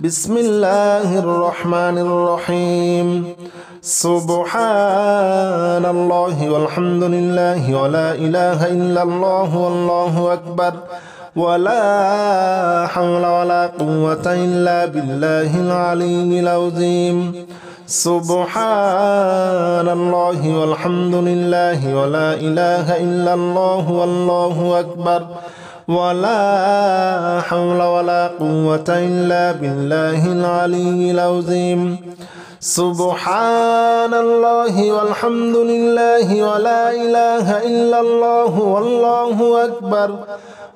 بسم الله الرحمن الرحيم سبحان الله والحمد لله ولا إله إلا الله والله أكبر ولا حول ولا قوة إلا بالله العلي العظيم سبحان الله والحمد لله ولا إله إلا الله والله أكبر ولا حول ولا قوة إلا بالله العلي العظيم سبحان الله والحمد لله ولا إله إلا الله والله أكبر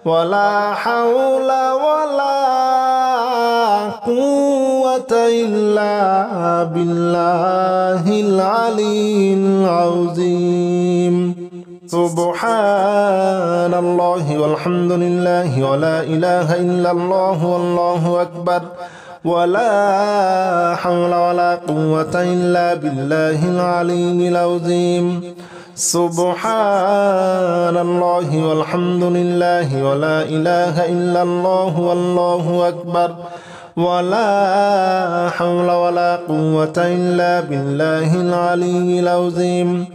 ولا حول ولا قوة إلا بالله العلي العظيم سبحان الله والحمد لله ولا إله إلا الله والله أكبر ولا حول ولا قوة إلا بالله العلي العظيم سبحان الله والحمد لله ولا إله إلا الله والله أكبر ولا حول ولا قوة إلا بالله العلي العظيم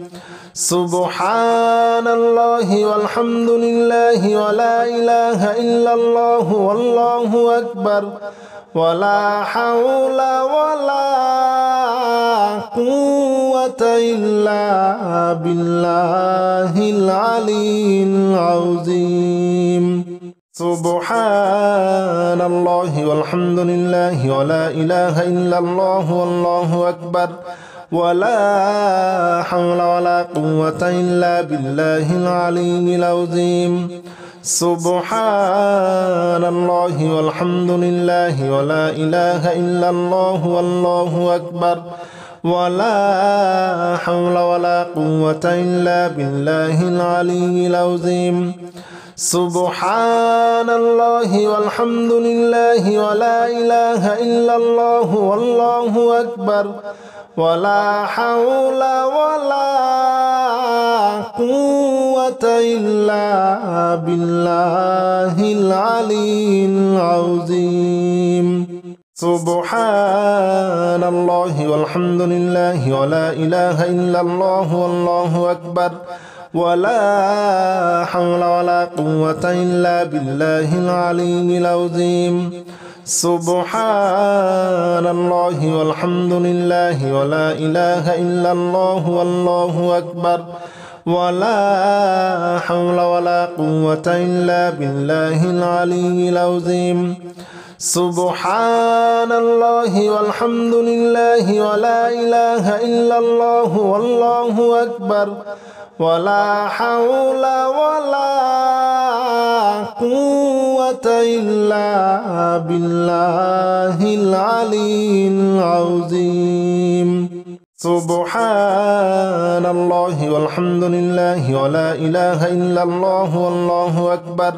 سبحان الله والحمد لله ولا إله إلا الله والله أكبر ولا حول ولا قوة إلا بالله العلي العظيم سبحان الله والحمد لله ولا إله إلا الله والله أكبر ولا حول ولا قوة إلا بالله العلي العظيم سبحان الله والحمد لله ولا إله إلا الله والله أكبر ولا حول ولا قوة إلا بالله العلي العظيم سبحان الله والحمد لله ولا إله إلا الله والله أكبر ولا حول ولا قوة إلا بالله العلي العظيم سبحان الله والحمد لله ولا إله إلا الله والله أكبر ولا حول ولا قوة إلا بالله العلي العظيم سبحان الله والحمد لله ولا إله إلا الله والله أكبر ولا حول ولا قوة إلا بالله العلي العظيم سبحان الله والحمد لله ولا إله إلا الله والله أكبر ولا حول ولا قوة إلا بالله العلي العظيم سبحان الله والحمد لله ولا إله إلا الله والله أكبر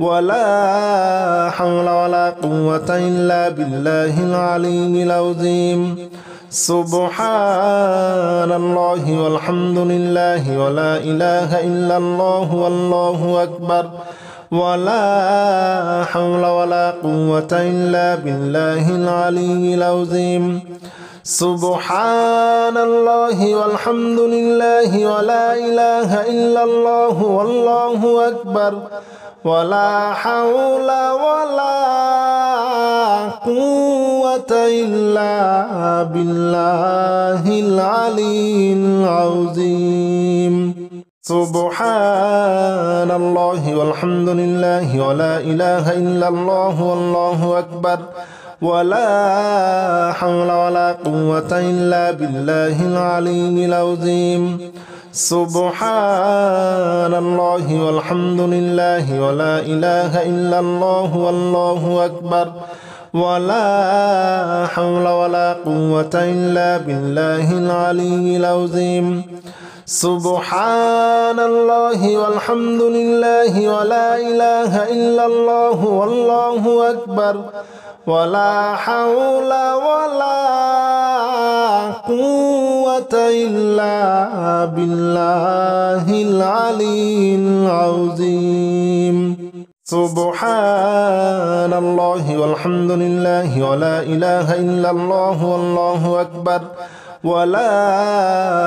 ولا حول ولا قوة إلا بالله العلي العظيم سبحان الله والحمد لله ولا إله إلا الله والله أكبر ولا حول ولا قوة إلا بالله العلي العظيم سبحان الله والحمد لله ولا إله إلا الله والله أكبر ولا حول ولا قوة إلا بالله العلي العظيم سبحان الله والحمد لله ولا إله إلا الله والله أكبر ولا حول ولا قوة إلا بالله العلي العظيم سبحان الله والحمد لله ولا إله إلا الله والله أكبر ولا حول ولا قوة إلا بالله العلي العظيم سبحان الله والحمد لله ولا إله إلا الله والله أكبر ولا حول ولا قوة إلا بالله العلي العظيم سبحان الله والحمد لله ولا إله إلا الله والله أكبر ولا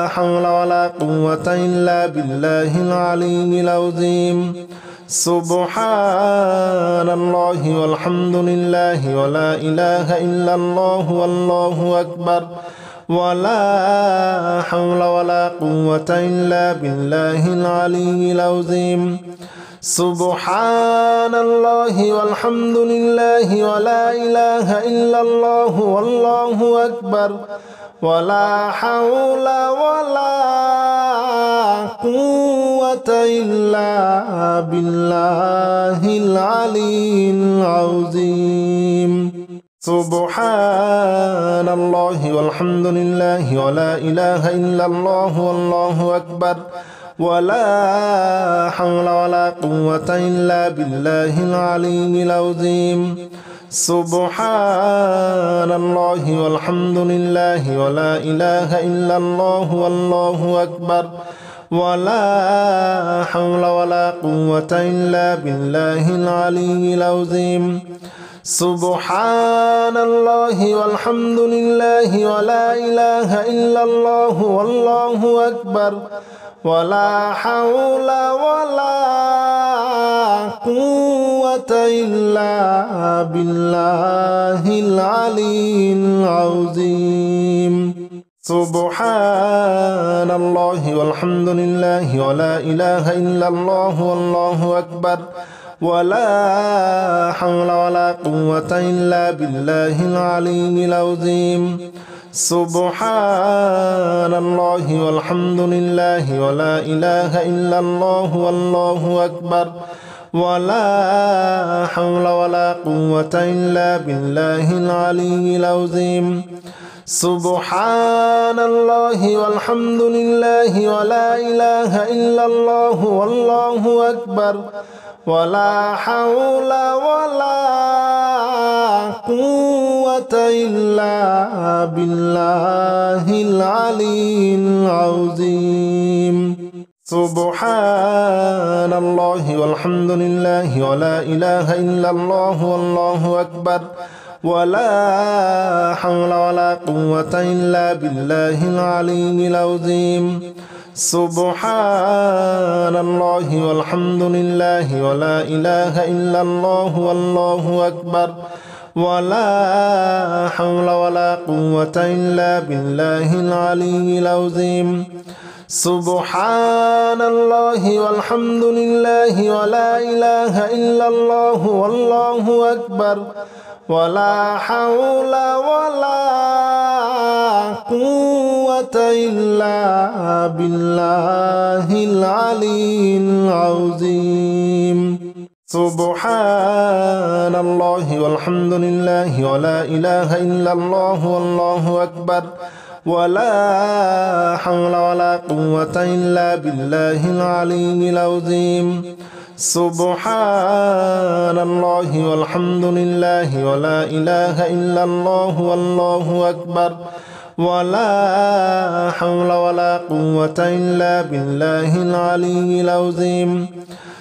حول ولا قوة إلا بالله العلي العظيم سبحان الله والحمد لله ولا إله إلا الله والله أكبر ولا حول ولا قوة إلا بالله العلي العظيم سبحان الله والحمد لله ولا إله إلا الله والله أكبر ولا حول ولا قوة إلا بالله العلي العظيم سبحان الله والحمد لله ولا إله إلا الله والله أكبر ولا حول ولا قوة إلا بالله العلي العظيم سبحان الله والحمد لله ولا إله إلا الله والله أكبر ولا حول ولا قوة إلا بالله العلي العظيم سبحان الله والحمد لله ولا إله إلا الله والله أكبر ولا حول ولا قوة إلا بالله العلي العظيم سبحان الله والحمد لله ولا إله إلا الله والله أكبر ولا حول ولا قوة إلا بالله العلي العظيم سبحان الله والحمد لله ولا إله إلا الله والله أكبر ولا حول ولا قوة إلا بالله العلي العظيم سبحان الله والحمد لله ولا إله إلا الله والله أكبر ولا حول ولا قوة إلا بالله العلي العظيم سبحان الله والحمد لله ولا إله إلا الله والله أكبر ولا حول ولا قوة إلا بالله العلي العظيم سبحان الله والحمد لله ولا إله إلا الله والله أكبر ولا حول ولا قوة إلا بالله العلي العظيم سبحان الله والحمد لله ولا إله إلا الله والله أكبر ولا حول ولا قوة إلا بالله العلي العظيم سبحان الله والحمد لله ولا إله إلا الله والله أكبر ولا حول ولا قوة إلا بالله العلي العظيم سبحان الله والحمد لله ولا إله إلا الله والله أكبر ولا حول ولا قوة إلا بالله العلي العظيم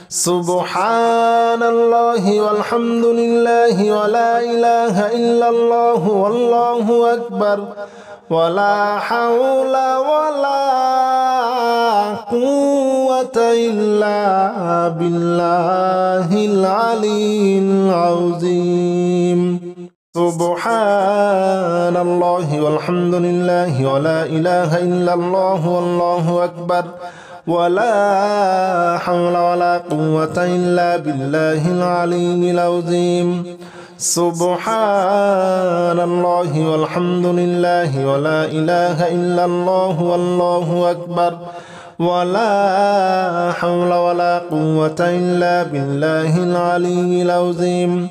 سبحان الله والحمد لله ولا إله إلا الله والله أكبر ولا حول ولا قوة إلا بالله العلي العظيم سبحان الله والحمد لله ولا إله إلا الله والله أكبر ولا حول ولا قوة إلا بالله العلي العظيم سبحان الله والحمد لله ولا إله إلا الله والله أكبر ولا حول ولا قوة إلا بالله العلي العظيم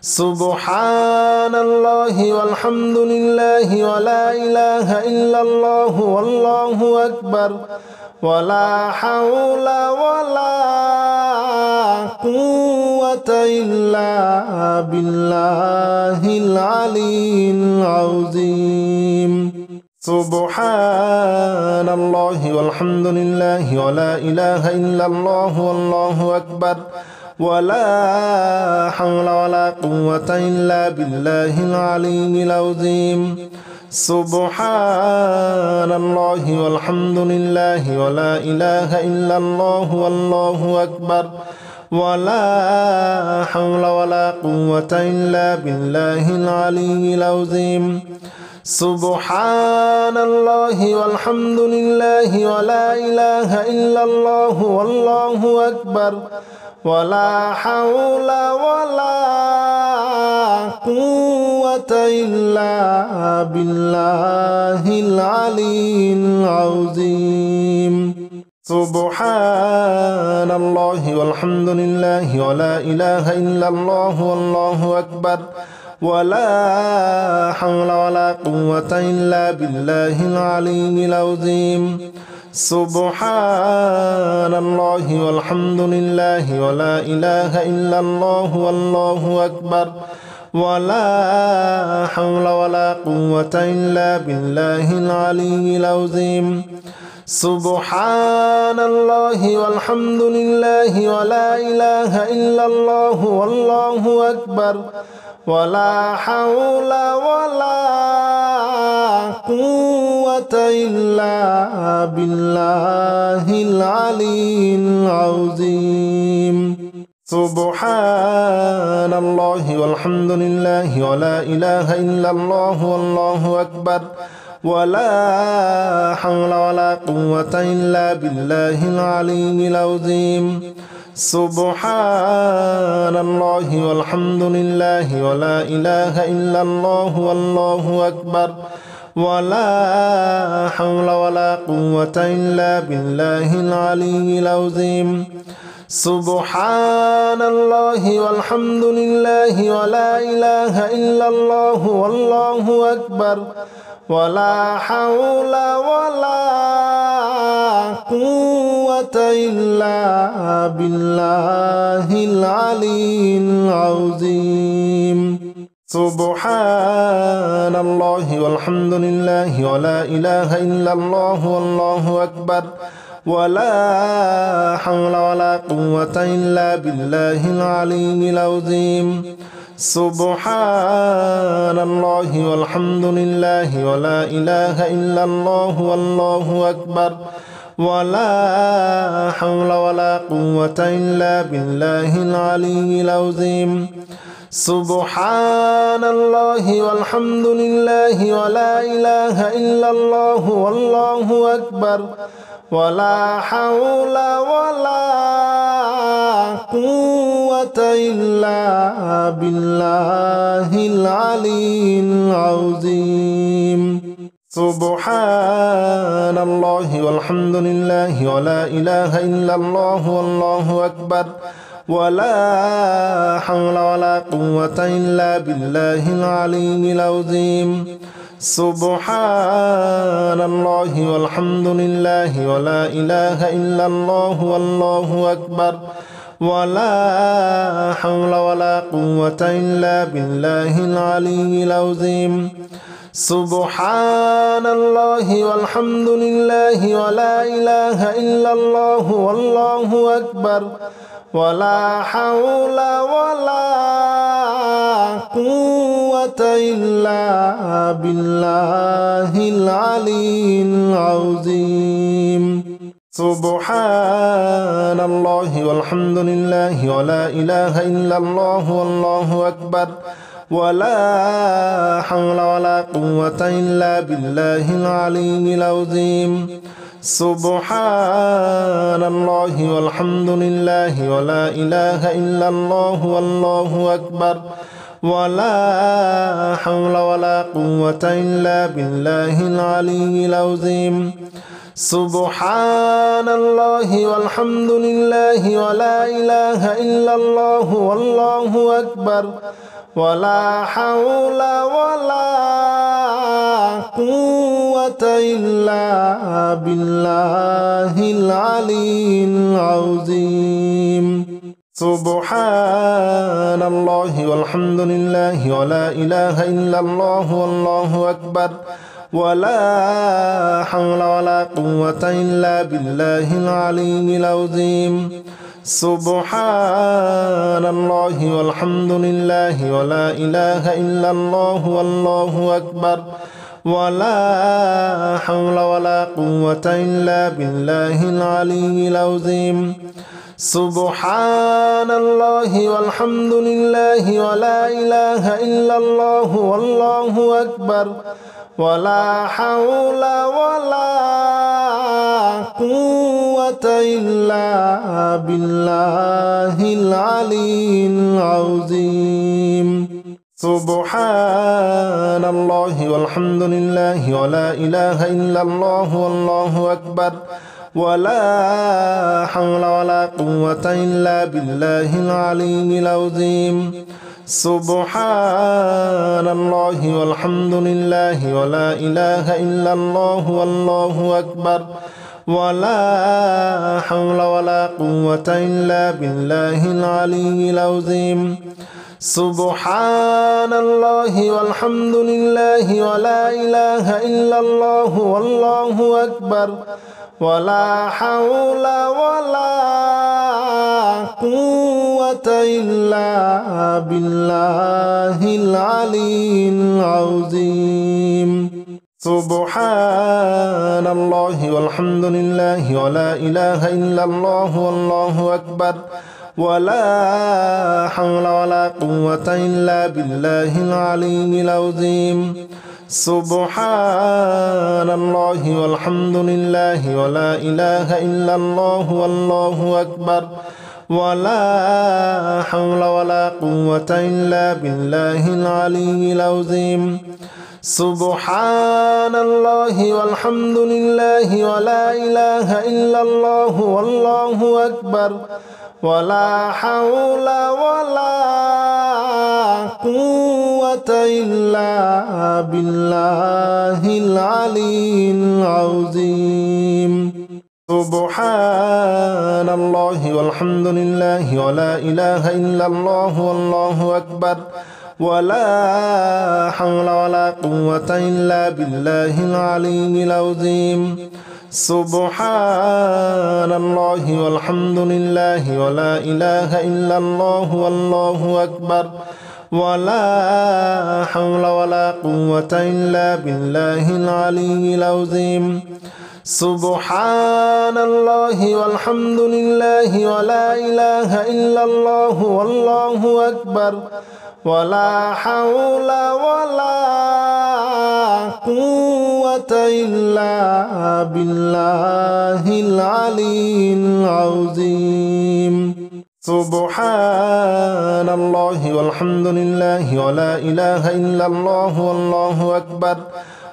سبحان الله والحمد لله ولا إله إلا الله والله أكبر ولا حول ولا قوة إلا بالله العلي العظيم سبحان الله والحمد لله ولا إله إلا الله والله أكبر ولا حول ولا قوة إلا بالله العلي العظيم سبحان الله والحمد لله ولا إله إلا الله والله أكبر ولا حول ولا قوة إلا بالله العلي العظيم سبحان الله والحمد لله ولا إله إلا الله والله أكبر ولا حول ولا قوة إلا بالله العلي العظيم سبحان الله والحمد لله ولا إله إلا الله والله أكبر ولا حول ولا قوة إلا بالله العلي العظيم سبحان الله والحمد لله ولا إله إلا الله والله أكبر ولا حول ولا قوة إلا بالله العلي العظيم سبحان الله والحمد لله ولا إله إلا الله والله أكبر ولا حول ولا قوة إلا بالله العلي العظيم سبحان الله والحمد لله ولا إله إلا الله والله أكبر ولا حول ولا قوة إلا بالله العلي العظيم سبحان الله والحمد لله ولا إله إلا الله والله أكبر ولا حول ولا قوة إلا بالله العلي العظيم سبحان الله والحمد لله ولا إله إلا الله والله أكبر ولا حول ولا قوة إلا بالله العلي العظيم سبحان الله والحمد لله ولا إله إلا الله والله أكبر ولا حول ولا قوة إلا بالله العلي العظيم سبحان الله والحمد لله ولا إله إلا الله والله أكبر ولا حول ولا قوة إلا بالله العلي العظيم سبحان الله والحمد لله ولا إله إلا الله والله أكبر ولا حول ولا قوة إلا بالله العلي العظيم سبحان الله والحمد لله ولا إله إلا الله والله أكبر ولا حول ولا قوة إلا بالله العلي العظيم سبحان الله والحمد لله ولا إله إلا الله والله أكبر ولا حول ولا قوة إلا بالله العلي العظيم سبحان الله والحمد لله ولا إله إلا الله والله أكبر ولا حول ولا قوة إلا بالله العلي العظيم سبحان الله والحمد لله ولا إله إلا الله والله أكبر ولا حول ولا قوة إلا بالله العلي العظيم سبحان الله والحمد لله ولا إله إلا الله والله أكبر ولا حول ولا قوة إلا بالله العلي العظيم سبحان الله والحمد لله ولا إله إلا الله والله أكبر ولا حول ولا قوة إلا بالله العلي العظيم سبحان الله والحمد لله ولا إله إلا الله والله أكبر ولا حول ولا قوة إلا بالله العلي العظيم سبحان الله والحمد لله ولا إله إلا الله والله أكبر ولا حول ولا قوة إلا بالله العلي العظيم سبحان الله والحمد لله ولا إله إلا الله والله أكبر ولا حول ولا قوة إلا بالله العلي العظيم سبحان الله والحمد لله ولا إله إلا الله والله أكبر ولا حول ولا قوة إلا بالله العلي العظيم سبحان الله والحمد لله ولا إله إلا الله والله أكبر ولا حول ولا قوة إلا بالله العلي العظيم سبحان الله والحمد لله ولا إله إلا الله والله أكبر ولا حول ولا قوة إلا بالله العلي العظيم سبحان الله والحمد لله ولا إله إلا الله والله أكبر ولا حول ولا قوة إلا بالله العلي العظيم سبحان الله والحمد لله ولا إله إلا الله والله أكبر ولا حول ولا قوة إلا بالله العلي العظيم سبحان الله والحمد لله ولا إله إلا الله والله أكبر ولا حول ولا قوة إلا بالله العلي العظيم سبحان الله والحمد لله ولا إله إلا الله والله أكبر ولا حول ولا قوة إلا بالله العلي العظيم سبحان الله والحمد لله ولا إله إلا الله والله أكبر ولا حول ولا قوة إلا بالله العلي العظيم سبحان الله والحمد لله ولا إله إلا الله والله أكبر ولا حول ولا قوة إلا بالله العلي العظيم سبحان الله والحمد لله ولا إله إلا الله والله أكبر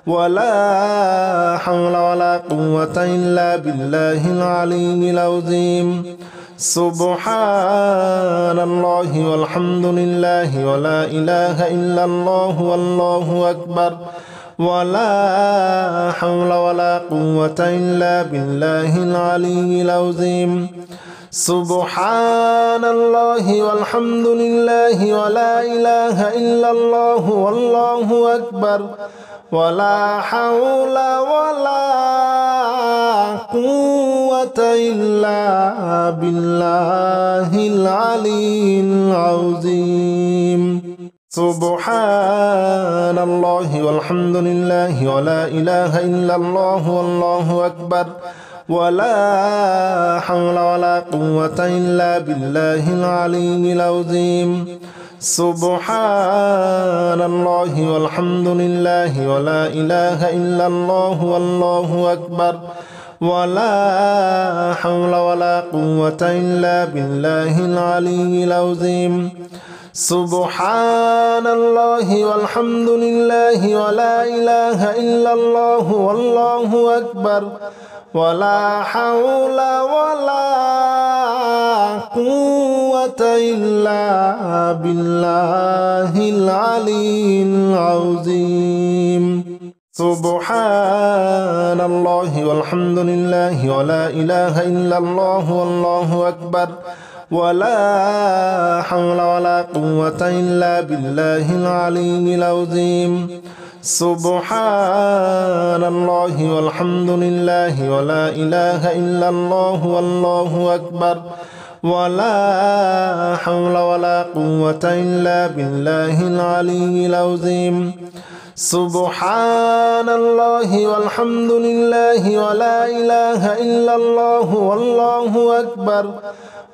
ولا حول ولا قوة إلا بالله العلي العظيم سبحان الله والحمد لله ولا إله إلا الله والله أكبر ولا حول ولا قوة إلا بالله العلي العظيم سبحان الله والحمد لله ولا إله إلا الله والله أكبر ولا حول ولا قوة إلا بالله العلي العظيم سبحان الله والحمد لله ولا إله إلا الله والله أكبر ولا حول ولا قوة إلا بالله العلي العظيم سبحان الله والحمد لله ولا إله إلا الله والله أكبر ولا حول ولا قوة إلا بالله العلي العظيم سبحان الله والحمد لله ولا إله إلا الله والله أكبر ولا حول ولا قوة إلا بالله العلي العظيم سبحان الله والحمد لله ولا إله إلا الله والله أكبر ولا حول ولا قوة إلا بالله العلي العظيم سبحان الله والحمد لله ولا إله إلا الله والله أكبر ولا حول ولا قوة إلا بالله العلي العظيم. سبحان الله والحمد لله ولا إله إلا الله والله أكبر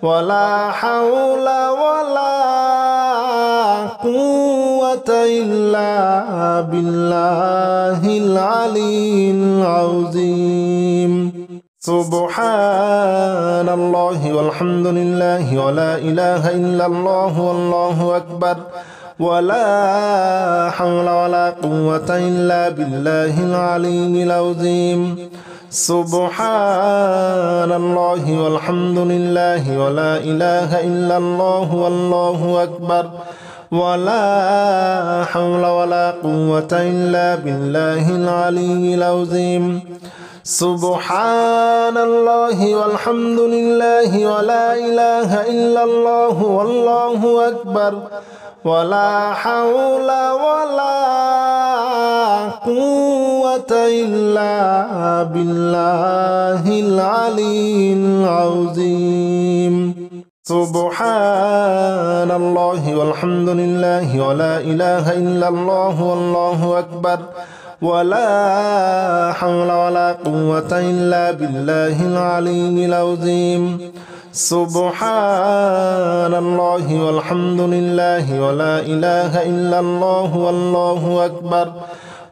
ولا حول ولا قوة إلا بالله العلي العظيم. سبحان الله والحمد لله ولا إله إلا الله والله أكبر ولا حول ولا قوة إلا بالله العلي العظيم. سبحان الله والحمد لله ولا إله إلا الله والله أكبر ولا حول ولا قوة إلا بالله العلي العظيم. سبحان الله والحمد لله ولا إله إلا الله والله أكبر ولا حول ولا قوة إلا بالله العلي العظيم. سبحان الله والحمد لله ولا إله إلا الله والله أكبر ولا حول ولا قوة إلا بالله العلي العظيم. سبحان الله والحمد لله ولا إله إلا الله والله أكبر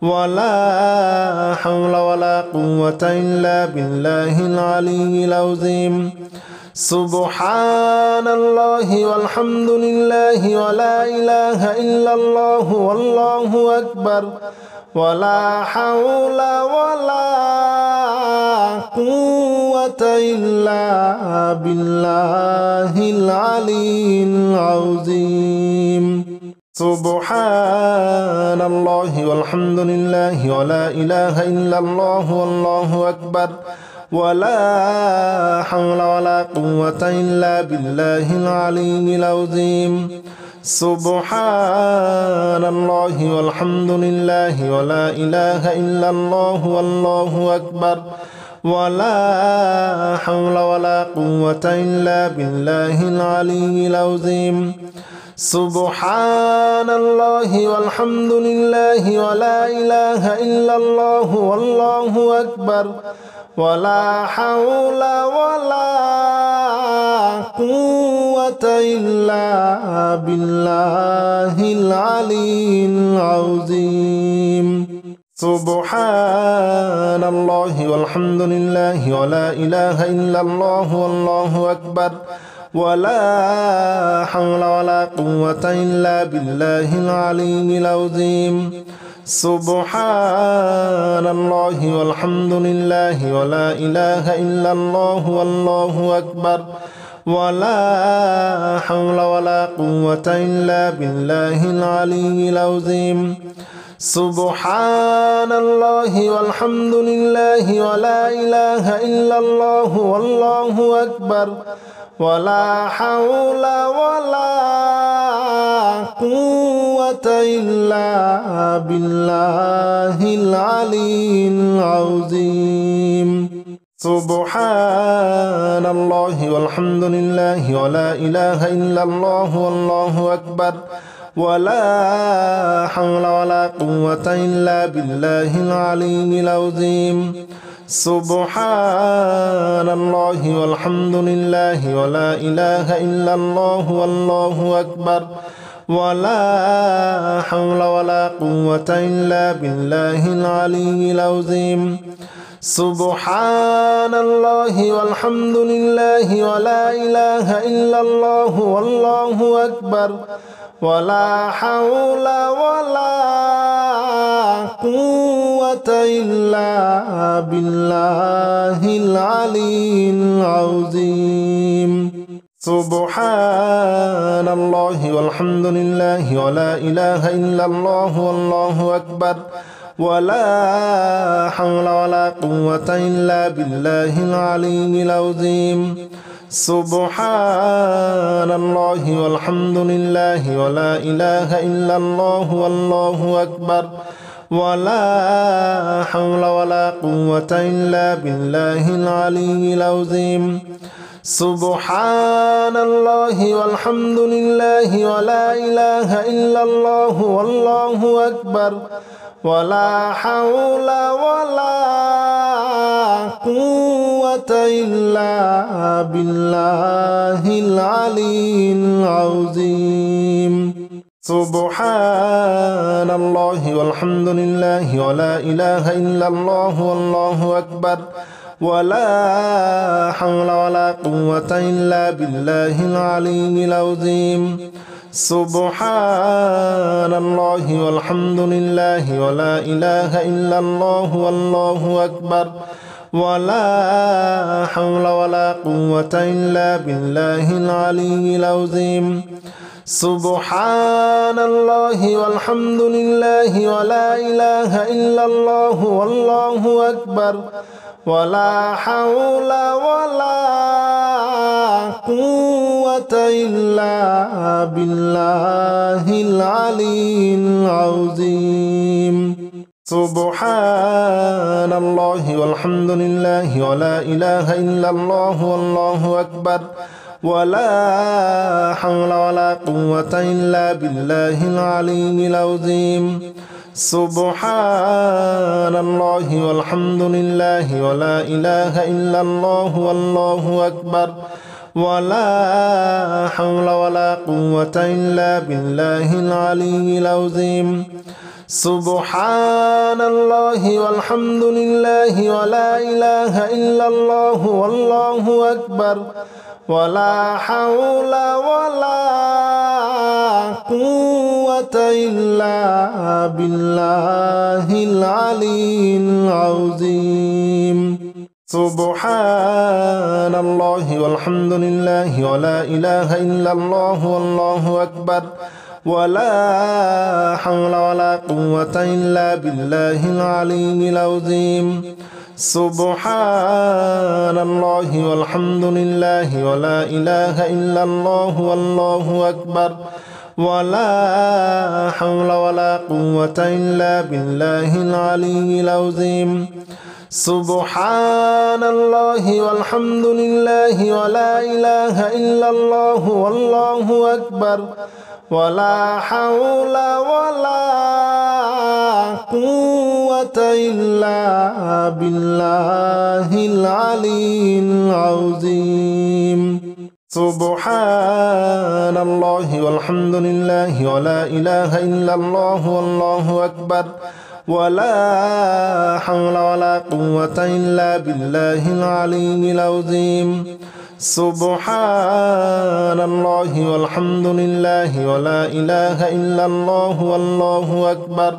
ولا حول ولا قوة إلا بالله العلي العظيم. سبحان الله والحمد لله ولا إله إلا الله والله أكبر ولا حول ولا قوة إلا بالله العلي العظيم. سبحان الله والحمد لله ولا إله إلا الله والله أكبر ولا حول ولا قوة إلا بالله العلي العظيم. سبحان الله والحمد لله ولا إله إلا الله والله أكبر ولا حول ولا قوة إلا بالله العلي العظيم. سبحان الله والحمد لله ولا إله إلا الله والله أكبر ولا حول ولا قوة إلا بالله العلي العظيم. سبحان الله والحمد لله ولا إله إلا الله والله أكبر ولا حول ولا قوة إلا بالله العلي العظيم. سبحان الله والحمد لله ولا إله إلا الله والله أكبر ولا حول ولا قوة إلا بالله العلي العظيم. سبحان الله والحمد لله ولا إله إلا الله والله أكبر ولا حول ولا قوة إلا بالله العلي العظيم. سبحان الله والحمد لله ولا إله إلا الله والله أكبر ولا حول ولا قوة إلا بالله العلي العظيم. سبحان الله والحمد لله ولا إله إلا الله والله أكبر ولا حول ولا قوة إلا بالله العلي العظيم. سبحان الله والحمد لله ولا إله إلا الله والله أكبر ولا حول ولا قوة إلا بالله العلي العظيم. سبحان الله والحمد لله ولا إله إلا الله والله أكبر ولا حول ولا قوة إلا بالله العلي العظيم. سبحان الله والحمد لله ولا إله إلا الله والله أكبر ولا حول ولا قوة إلا بالله العلي العظيم. سبحان الله والحمد لله ولا إله إلا الله والله أكبر ولا حول ولا قوة إلا بالله العلي العظيم سبحان الله والحمد لله ولا إله إلا الله والله أكبر ولا حول ولا قوة إلا بالله العلي العظيم سبحان الله والحمد لله ولا إله إلا الله والله أكبر ولا حول ولا قوة إلا بالله العلي العظيم سبحان الله والحمد لله ولا إله إلا الله والله أكبر ولا حول ولا قوة إلا بالله العلي العظيم سبحان الله والحمد لله ولا إله إلا الله والله أكبر ولا حول ولا قوة إلا بالله العلي العظيم سبحان الله والحمد لله ولا إله إلا الله والله أكبر ولا حول ولا قوة إلا بالله العلي العظيم سبحان الله والحمد لله ولا إله إلا الله والله أكبر ولا حول ولا قوة إلا بالله العلي العظيم سبحان الله والحمد لله ولا إله إلا الله والله أكبر ولا حول ولا قوة إلا بالله العلي العظيم سبحان الله والحمد لله ولا إله إلا الله والله أكبر ولا حول ولا قوة إلا بالله العلي العظيم سبحان الله والحمد لله ولا إله إلا الله والله أكبر ولا حول ولا قوة إلا بالله العلي العظيم سبحان الله والحمد لله ولا إله إلا الله والله أكبر ولا حول ولا قوة إلا بالله العلي العظيم سبحان الله والحمد لله ولا إله إلا الله والله أكبر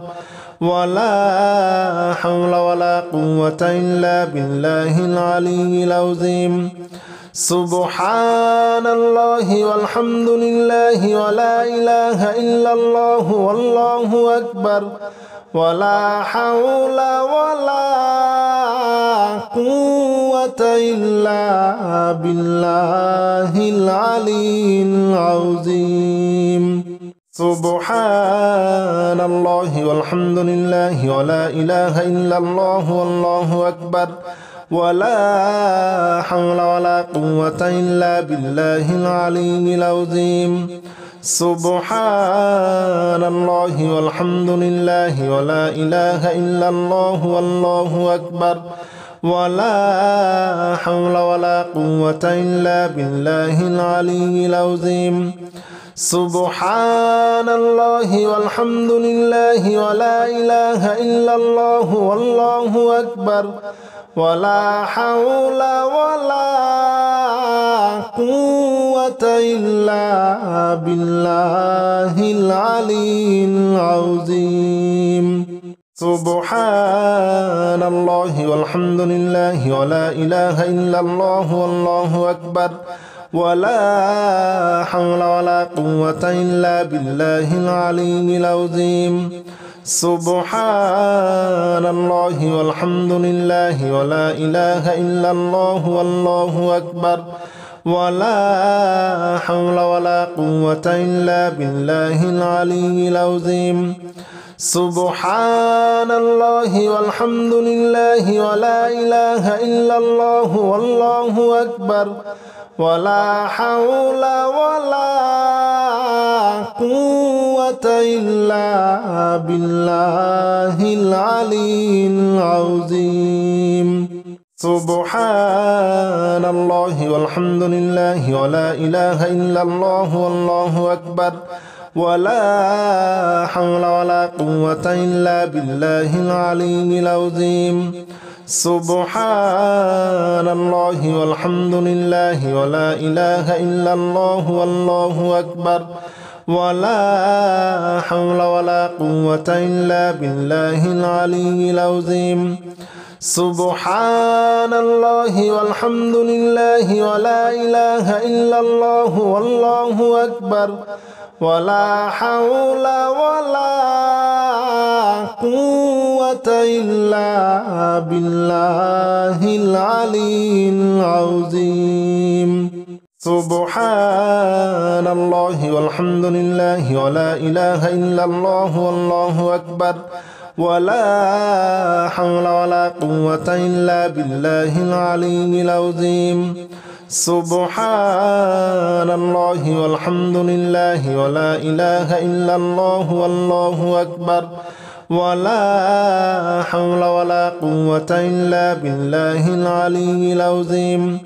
ولا حول ولا قوة إلا بالله العلي العظيم سبحان الله والحمد لله ولا إله إلا الله والله أكبر ولا حول ولا قوة إلا بالله العلي العظيم سبحان الله والحمد لله ولا إله إلا الله والله أكبر ولا حول ولا قوة إلا بالله العلي العظيم سبحان الله والحمد لله ولا إله إلا الله والله أكبر ولا حول ولا قوة إلا بالله العلي العظيم سبحان الله والحمد لله ولا إله إلا الله والله أكبر ولا حول ولا قوة إلا بالله العلي العظيم سبحان الله والحمد لله ولا إله إلا الله والله أكبر ولا حول ولا قوة إلا بالله العلي العظيم سبحان الله والحمد لله ولا إله إلا الله والله أكبر ولا حول ولا قوة إلا بالله العلي العظيم سبحان الله والحمد لله ولا إله إلا الله والله أكبر ولا حول ولا قوة إلا بالله العلي العظيم سبحان الله والحمد لله ولا إله إلا الله والله أكبر ولا حول ولا قوة إلا بالله العلي العظيم سبحان الله والحمد لله ولا إله إلا الله والله أكبر ولا حول ولا قوة إلا بالله العلي العظيم سبحان الله والحمد لله ولا إله إلا الله والله أكبر ولا حول ولا قوة إلا بالله العلي العظيم سبحان الله والحمد لله ولا إله إلا الله والله أكبر ولا حول ولا قوة إلا بالله العلي العظيم سبحان الله والحمد لله ولا إله إلا الله والله أكبر ولا حول ولا قوة إلا بالله العلي العظيم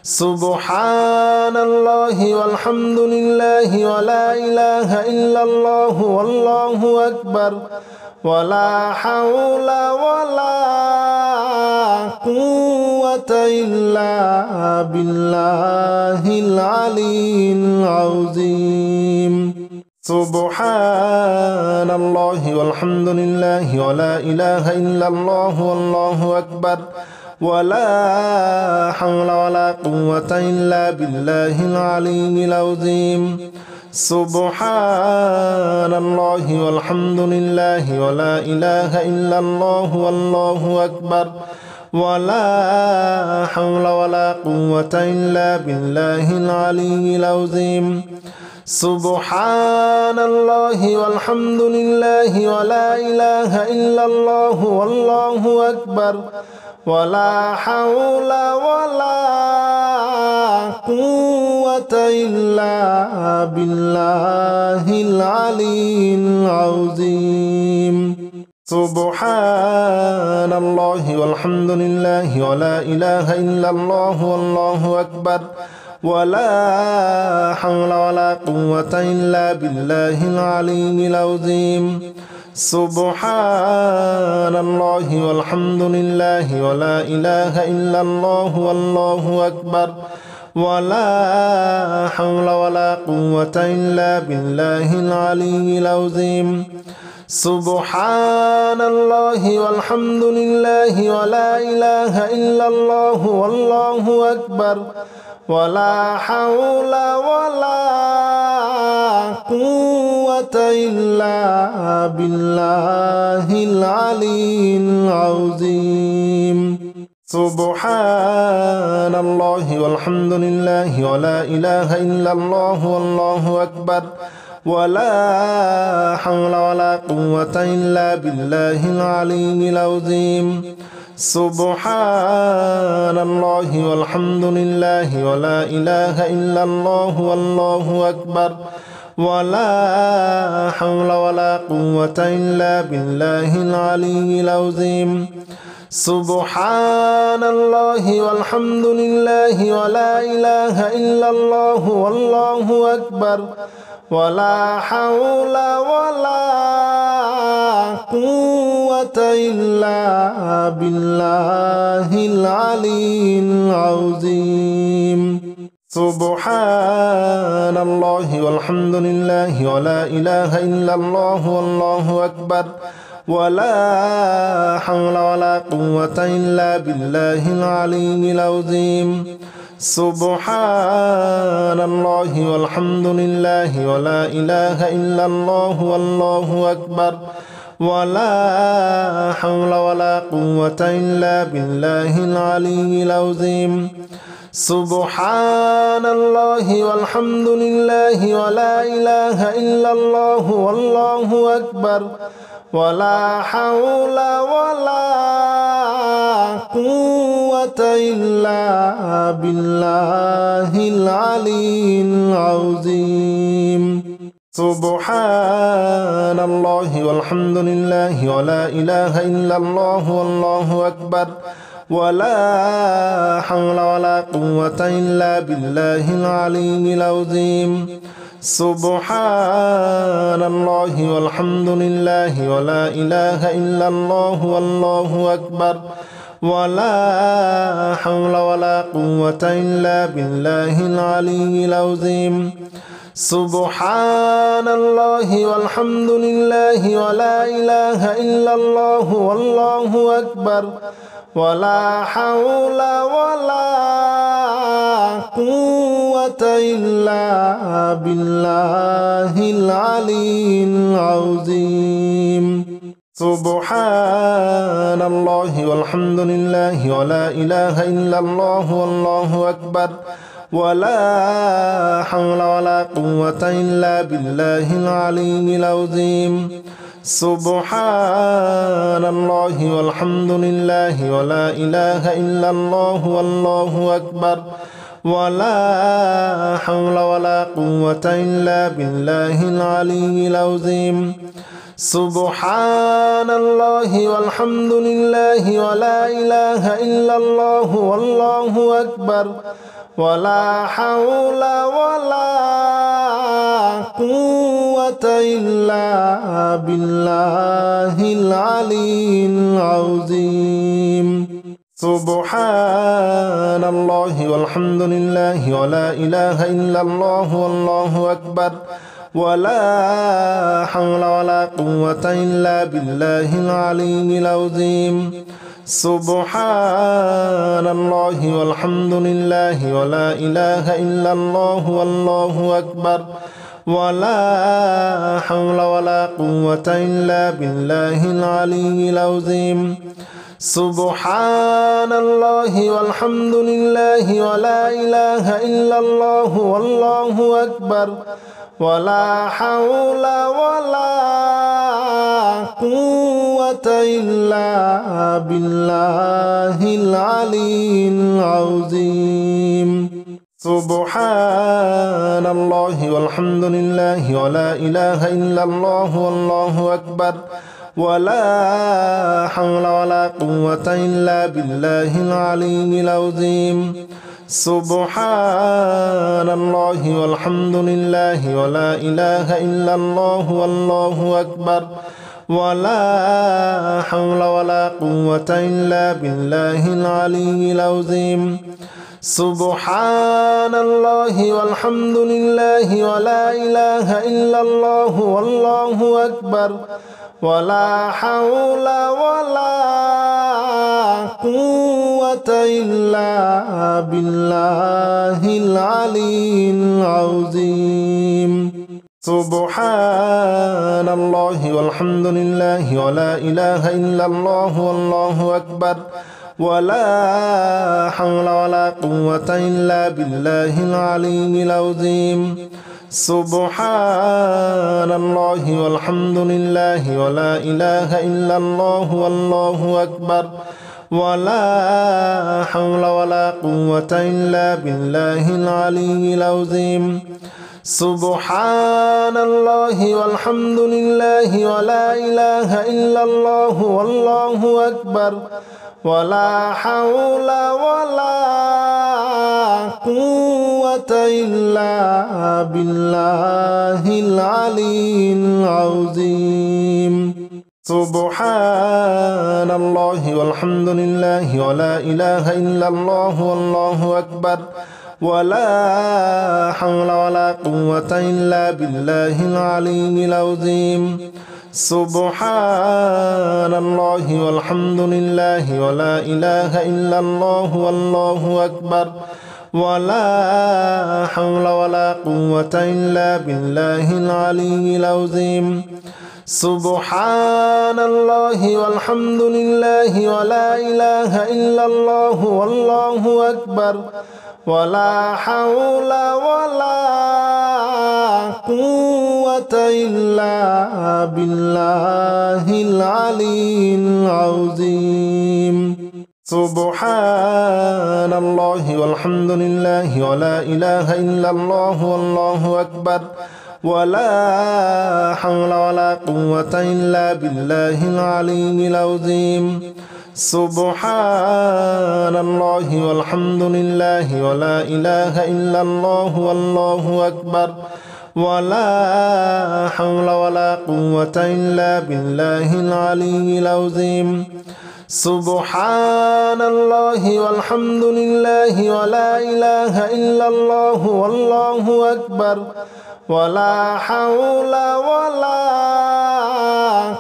سبحان الله والحمد لله ولا إله إلا الله والله أكبر ولا حول ولا قوة إلا بالله العلي العظيم سبحان الله والحمد لله ولا إله إلا الله والله أكبر ولا حول ولا قوة إلا بالله العلي العظيم سبحان الله والحمد لله ولا إله إلا الله والله أكبر ولا حول ولا قوة إلا بالله العلي العظيم سبحان الله والحمد لله ولا إله إلا الله والله أكبر ولا حول ولا قوة إلا بالله العلي العظيم سبحان الله والحمد لله ولا إله إلا الله والله أكبر ولا حول ولا قوة إلا بالله العلي العظيم سبحان الله والحمد لله ولا إله إلا الله والله أكبر ولا حول ولا قوة إلا بالله العلي العظيم سبحان الله والحمد لله ولا إله إلا الله والله أكبر ولا حول ولا قوة إلا بالله العلي العظيم سبحان الله والحمد لله ولا إله إلا الله والله أكبر ولا حول ولا قوة إلا بالله العلي العظيم سبحان الله والحمد لله ولا إله إلا الله والله أكبر ولا حول ولا قوة إلا بالله العلي العظيم سبحان الله والحمد لله ولا إله إلا الله والله أكبر ولا حول ولا قوة إلا بالله العلي العظيم سبحان الله والحمد لله ولا إله إلا الله والله أكبر ولا حول ولا قوة إلا بالله العلي العظيم سبحان الله والحمد لله ولا إله إلا الله والله أكبر ولا حول ولا قوة إلا بالله العلي العظيم سبحان الله والحمد لله ولا إله إلا الله والله أكبر ولا حول ولا قوة إلا بالله العلي العظيم سبحان الله والحمد لله ولا إله إلا الله والله أكبر ولا حول ولا قوة إلا بالله العلي العظيم سبحان الله والحمد لله ولا إله إلا الله والله أكبر ولا حول ولا قوة إلا بالله العلي العظيم سبحان الله والحمد لله ولا إله إلا الله والله أكبر ولا حول ولا قوة إلا بالله العلي العظيم سبحان الله والحمد لله ولا إله إلا الله والله أكبر ولا حول ولا قوة إلا بالله العلي العظيم سبحان الله والحمد لله ولا إله إلا الله والله أكبر ولا حول ولا قوة إلا بالله العلي العظيم سبحان الله والحمد لله ولا إله إلا الله والله أكبر ولا حول ولا قوة إلا بالله العلي العظيم سبحان الله والحمد لله ولا إله إلا الله والله أكبر ولا حول ولا قوة إلا بالله العلي العظيم سبحان الله والحمد لله ولا إله إلا الله والله أكبر ولا حول ولا قوة إلا بالله العلي العظيم سبحان الله والحمد لله ولا إله إلا الله والله أكبر ولا حول ولا قوة إلا بالله العلي العظيم سبحان الله والحمد لله ولا إله إلا الله والله أكبر ولا حول ولا قوة إلا بالله العلي العظيم سبحان الله والحمد لله ولا إله إلا الله والله أكبر ولا حول ولا قوة إلا بالله العلي العظيم سبحان الله والحمد لله ولا إله إلا الله والله أكبر ولا حول ولا قوة إلا بالله العلي العظيم سبحان الله والحمد لله ولا إله إلا الله والله أكبر ولا حول ولا قوة إلا بالله العلي العظيم سبحان الله والحمد لله ولا إله إلا الله والله أكبر ولا حول ولا قوة إلا بالله العلي العظيم سبحان الله والحمد لله ولا إله إلا الله والله أكبر ولا حول ولا قوة إلا بالله العلي العظيم سبحان الله والحمد لله ولا إله إلا الله والله أكبر ولا حول ولا قوة إلا بالله العلي العظيم سبحان الله والحمد لله ولا إله إلا الله والله أكبر ولا حول ولا قوة إلا بالله العلي العظيم سبحان الله والحمد لله ولا إله إلا الله والله أكبر ولا حول ولا قوة إلا بالله العلي العظيم سبحان الله والحمد لله ولا إله إلا الله والله أكبر ولا حول ولا قوة إلا بالله العلي العظيم سبحان الله والحمد لله ولا إله إلا الله والله أكبر ولا حول ولا قوة إلا بالله العلي العظيم سبحان الله والحمد لله ولا إله إلا الله والله أكبر ولا حول ولا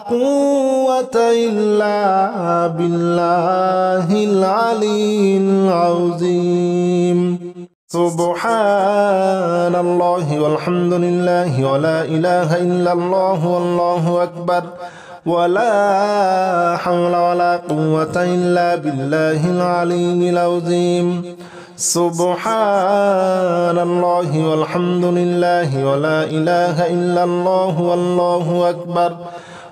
قوة إلا بالله العلي العظيم سبحان الله والحمد لله ولا إله إلا الله والله أكبر ولا حول ولا قوة إلا بالله العلي العظيم سبحان الله والحمد لله ولا إله إلا الله والله أكبر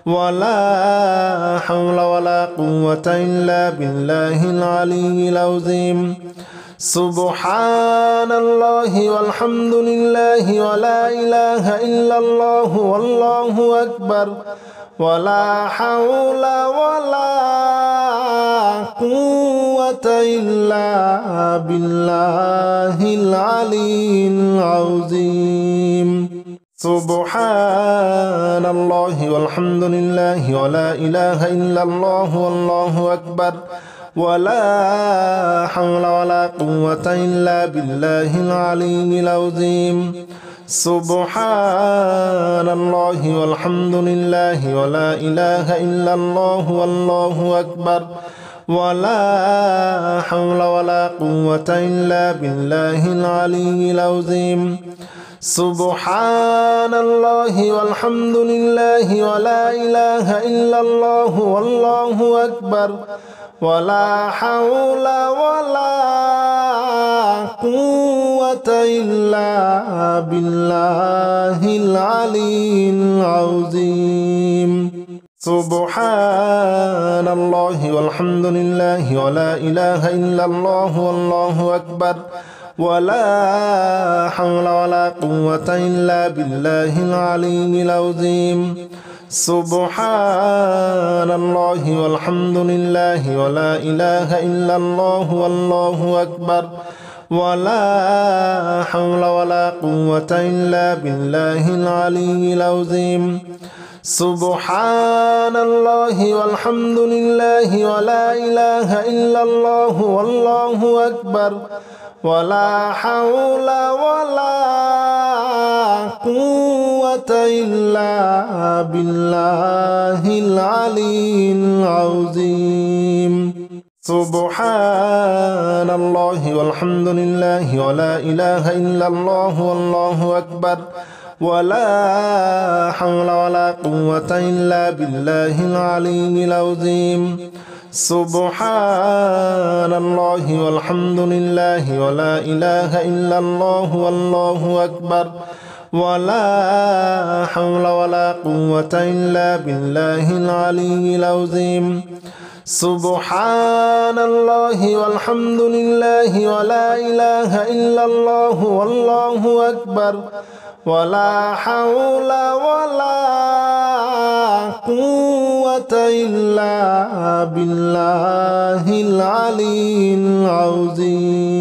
ولا حول ولا قوة إلا بالله العلي العظيم سبحان الله والحمد لله ولا إله إلا الله والله أكبر ولا حول ولا قوة إلا بالله العلي العظيم سبحان الله والحمد لله ولا إله إلا الله والله أكبر ولا حول ولا قوة إلا بالله العلي العظيم سبحان الله والحمد لله ولا إله إلا الله والله أكبر ولا حول ولا قوة إلا بالله العلي العظيم سبحان الله والحمد لله ولا إله إلا الله والله أكبر ولا حول ولا قوة إلا بالله العلي العظيم سبحان الله والحمد لله ولا إله إلا الله والله أكبر ولا حول ولا قوة إلا بالله العلي العظيم سبحان الله والحمد لله ولا إله إلا الله والله أكبر ولا حول ولا قوة إلا بالله العلي العظيم سبحان الله والحمد لله ولا إله إلا الله والله أكبر ولا حول ولا قوة إلا بالله العلي العظيم سبحان الله والحمد لله ولا إله إلا الله والله أكبر ولا حول ولا قوة إلا بالله العلي العظيم سبحان الله والحمد لله ولا إله إلا الله والله أكبر ولا حول ولا قوة إلا بالله العلي العظيم سبحان الله والحمد لله ولا إله إلا الله والله أكبر ولا حول ولا قوة إلا بالله العلي العظيم